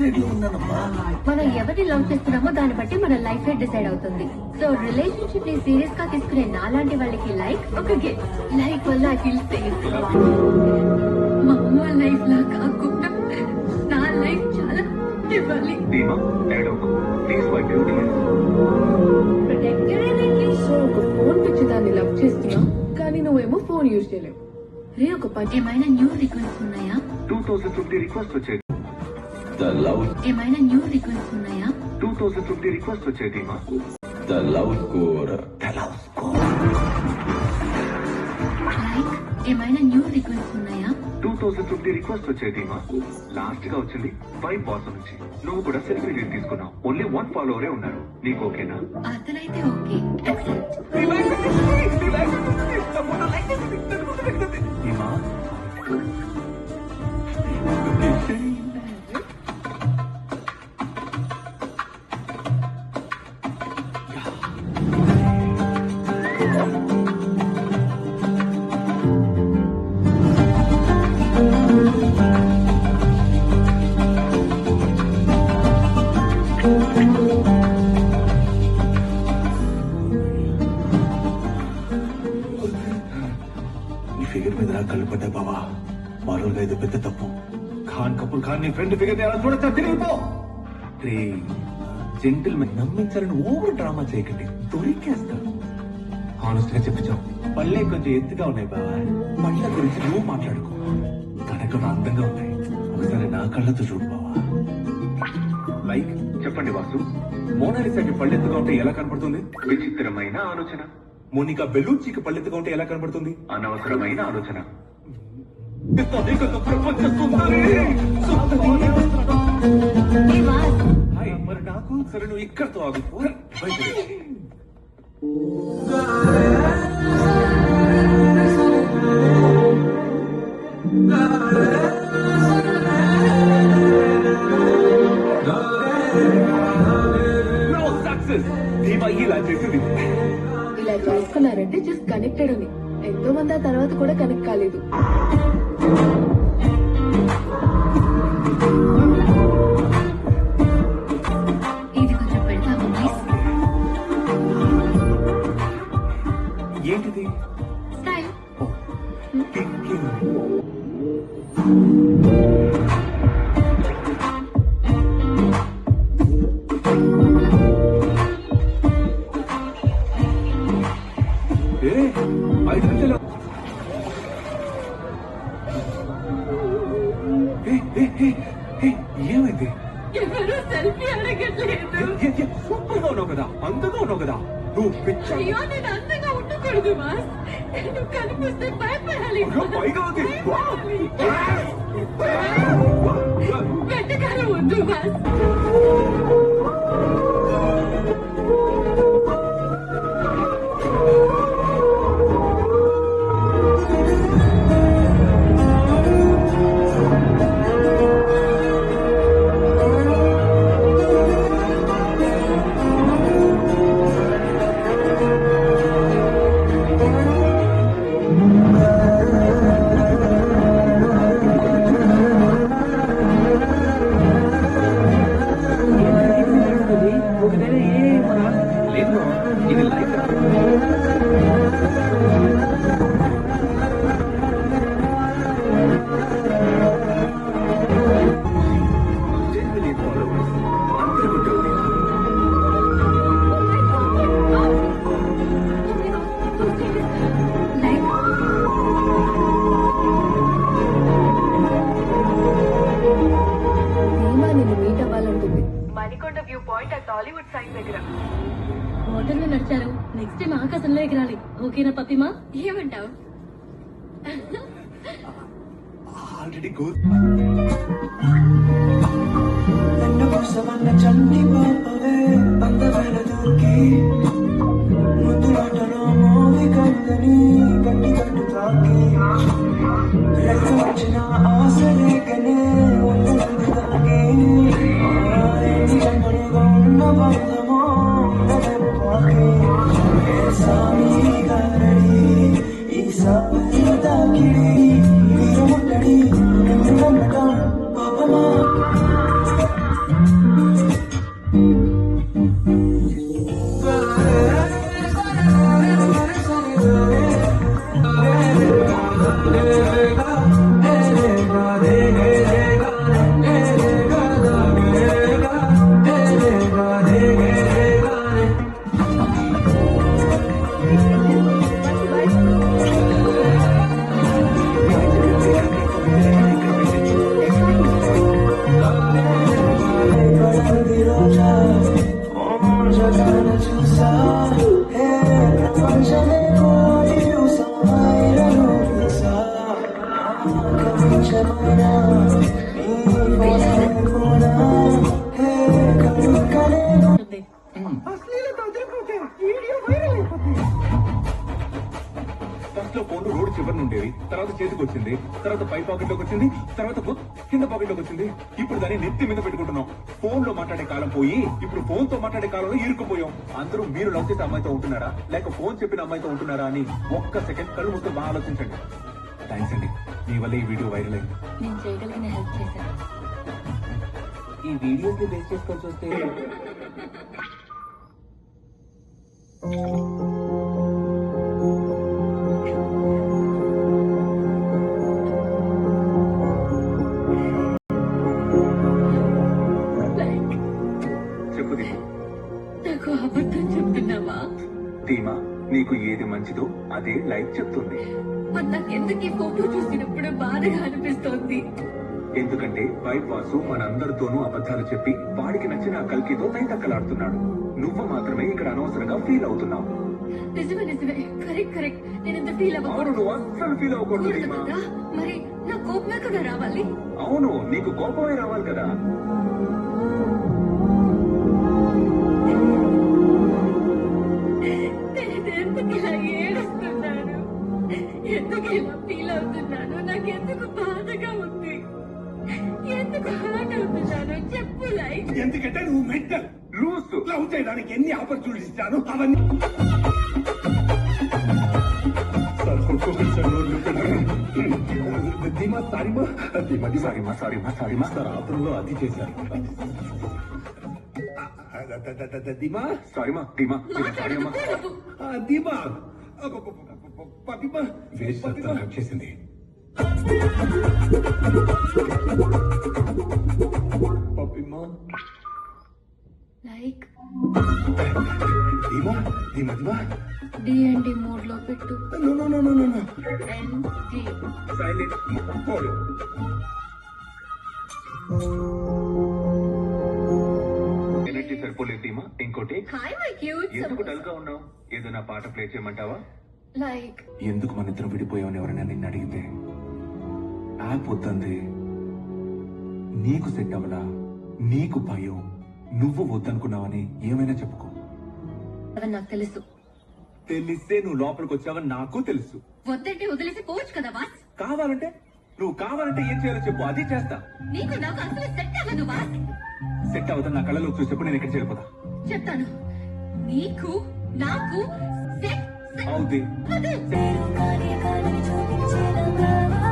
Ready ఉన్నానమ్మా. మనం ఎవరిని love చేస్తున్నామో దాన్ని బట్టి మన లైఫ్ డిసైడ్ అవుతుంది. సో రిలేషన్షిప్ ని సీరియస్ గా తీసుకునే నాలాంటి వాళ్ళకి లైక్ ఒక గిఫ్ట్. లైక్ వల్ల ఐ ఫీల్ సేఫ్. మా అమ్మ లైఫ్ లా కాకుండా నా లైఫ్ చాలా ఇవ్వాలి. సో ఒక ఫోన్ పిచ్చి దాన్ని లవ్ చేస్తున్నా, కానీ నువ్వేమో ఫోన్ యూజ్ చేయలేవు. రే ఒక ఏమైనా న్యూ రిక్వెస్ట్ ఉన్నాయా? 2050 రిక్వెస్ట్ వచ్చేది. ఏమైనా న్యూ రిక్వెస్ట్ ఉన్నాయా? 2050 రిక్వెస్ట్ వచ్చేది. The love score. లైక్ ఏమైనా న్యూ రిక్వెస్ట్ ఉన్నాయా? 2050 రిక్వెస్ట్ వచ్చేది. లాస్ట్ గా వచ్చింది 5 బాస్ నుంచి. నువ్వు కూడా సెల్ఫీ డీల్ తీసుకున్నావు. ఓన్లీ 1 ఫాలోవరే ఉన్నారు. నీకు ఓకేనా? అతనైతే ఓకే. ఫిగర్ మీద కళ్ళు పడ్డా బావా. మామూలుగా ఇది పెద్ద తప్పు. ఖాన్ కపూర్ ఖాన్ నీ ఫ్రెండ్ ఫిగర్ ఎలా చూడొచ్చా తిరిగిపో. జెంటిల్ మెన్ నమ్మించాలని ఓవర్ డ్రామా చేయకండి, దొరికేస్తాను. హానెస్ట్ గా చెప్పించావు. పళ్ళే కొంచెం ఎత్తుగా ఉన్నాయి బావా. పళ్ళ గురించి నువ్వు మాట్లాడుకో. కనుక అందంగా ఉన్నాయి. ఒకసారి నా కళ్ళతో చూడు బావా. లైక్ చెప్పండి వాసు. మోనాలిసాకి పళ్ళెత్తుగా ఉంటే ఎలా కనపడుతుంది? విచిత్రమైన ఆలోచన. మోనికా బెలూచికి పళ్ళెత్తుగా ఉంటే ఎలా కనపడుతుంది? అనవసరమైన ఆలోచన. మరి నాకు సరే నువ్వు ఇక్కడతో ఆగు. ఇలా చేసింది. ఇలా చేసుకున్నారంటే జస్ట్ కనెక్టెడ్ అని. ఎంతో మంది ఆ తర్వాత కూడా కనెక్ట్ కాలేదు. ఇది కొంచెం పెడతావా ప్లీజ్? ఏంటిది? స్టైల్. ఏమైంది? ఎవరు సెల్ఫీ అడగట్లేదు. సూపర్గా ఉన్నావు కదా, అందంగా ఉన్నావు కదా. నువ్వు పిచ్చ. అయ్యో నేను అందంగా ఉండకూడదు మాస్. నేను కనిపిస్తే భయపడాలి. వెంటకాలం వద్దు మాస్. మణికొండ వ్యూ పాయింట్ ఆ టాలీవుడ్ సైడ్ దగ్గర. హోటల్ లో నడిచారు. నెక్స్ట్ టైం ఆకాశంలో ఎగరాలి. ఓకేనా పప్పిమా? ఏమంటావు? Already go. చంటి పాపవే అందమైన దూకి ముందు ఆటలో మోవి కందని గట్టి గట్టు తాకి రైతు వచ్చిన ఆశ లేకనే తాకి చంపలుగా ఉన్న బంధమో పాకి సామి గారడి ఈ సాపి తాకిడి వీరముట్టడి పాపమా కొంచెమైనా నీ కోసం కూడా హే కలుకలే ఫస్ట్ లో ఫోన్ రోడ్ చివరి ఉండేది, తర్వాత చేతికి వచ్చింది, తర్వాత పై పాకెట్ లోకి వచ్చింది, తర్వాత కింద పాకెట్ లోకి వచ్చింది. ఇప్పుడు దాన్ని నెత్తి మీద పెట్టుకుంటున్నాం. ఫోన్ లో మాట్లాడే కాలం పోయి ఇప్పుడు ఫోన్ తో మాట్లాడే కాలంలో ఇరుక్కుపోయాం. అందరూ మీరు లవ్ చేసే అమ్మాయితో ఉంటున్నారా లేక ఫోన్ చెప్పిన అమ్మాయితో ఉంటున్నారా అని ఒక్క సెకండ్ కళ్ళు మొత్తం బాగా ఆలోచించండి. థ్యాంక్స్ అండి, మీ వల్ల ఈ వీడియో వైరల్ అయింది. నేను చేయగలిగిన హెల్ప్ చేశాను. ఈ వీడియోస్ ని బేస్ చేసుకొని చూస్తే చెప్పు ధీమా. నాకు అబద్ధం చెప్తున్నావా? ధీమా, నీకు ఏది మంచిదో అదే లైఫ్ చెప్తుంది. మరి నాకెందుకు ఈ ఫోటో చూసినప్పుడు బాధగా అనిపిస్తోంది? ఎందుకంటే వైఫ్ వాసు మనందరితోనూ అబద్ధాలు చెప్పి వాడికి నచ్చిన కల్కితో తైతక్కలాడుతున్నాడు. నువ్వు మాత్రమే ఇక్కడ అనవసరంగా ఫీల్ అవుతున్నావు. నిజమే నిజమే, కరెక్ట్ కరెక్ట్. నేను ఎంత ఫీల్ అవును, అవ్వకూడదు నువ్వు అస్సలు ఫీల్ అవ్వకూడదు ధీమా. కదా? మరి నా కోపమే కదా రావాలి? అవును, నీకు కోపమే రావాలి కదా. నేను ఎందుకు ఇలా ఏడుస్తున్నాను? ఎందుకు ఇలా ఫీల్ అవుతున్నాను? నాకెందుకు బాధగా ఉంది? ఎందుకు హర్ట్ అవుతున్నాను? చెప్పు లైక్. ఎందుకంటే నువ్వు మెంటల్. లూస్ లవ్ చేయడానికి ఎన్ని ఆపర్చునిటీస్ ఇచ్చాను అవన్నీ ధీమా సారీమా ధీమా సారీమా సారీమా సారీమా సార్ ఆపరంలో అది చేశారు. ధీమా సారీమా ధీమా సారీమా. ధీమా పపిమా వేస్ట్ హెల్ప్ చేసింది. పపిమా లైక్ ధీమా ధీమా ధీమా డిఎండి మోడ్ లో పెట్టు. No no no no no no and silent mode. Energy సరిపోలేదు ధీమా. ఇంకోటి, హాయ్ మై క్యూట్ ఎందుకు డల్ గా ఉన్నావు? ఏదైనా పాట ప్లే చేయమంటావా? లైక్ ఎందుకు మన ఇద్దరం విడిపోయావని ఎవరైనా నిన్ను అడిగితే యాప్ వద్దంది. నీకు సెట్ అవ్వలా, నీకు భయం, నువ్వు వద్దనుకున్నావని ఏమైనా చెప్పుకో. అది నాకు తెలుసు. తెలిస్తే నువ్వు లోపలికి వచ్చావని నాకు తెలుసు. వద్దంటే వదిలేసి పోవచ్చు కదా బాస్. కావాలంటే నువ్వు కావాలంటే ఏం చేయాలో చెప్పు, అదే చేస్తా. నీకు నాకు అసలు సెట్ అవ్వదు బాస్. సెట్ అవుతా నా కళ్ళలో చూసేప్పుడు నేను ఇక్కడ చేరిపోతా. చెప్తాను, నీకు నాకు సెట్ అవుతుంది. అవ్వదు. కాని చూపించేలా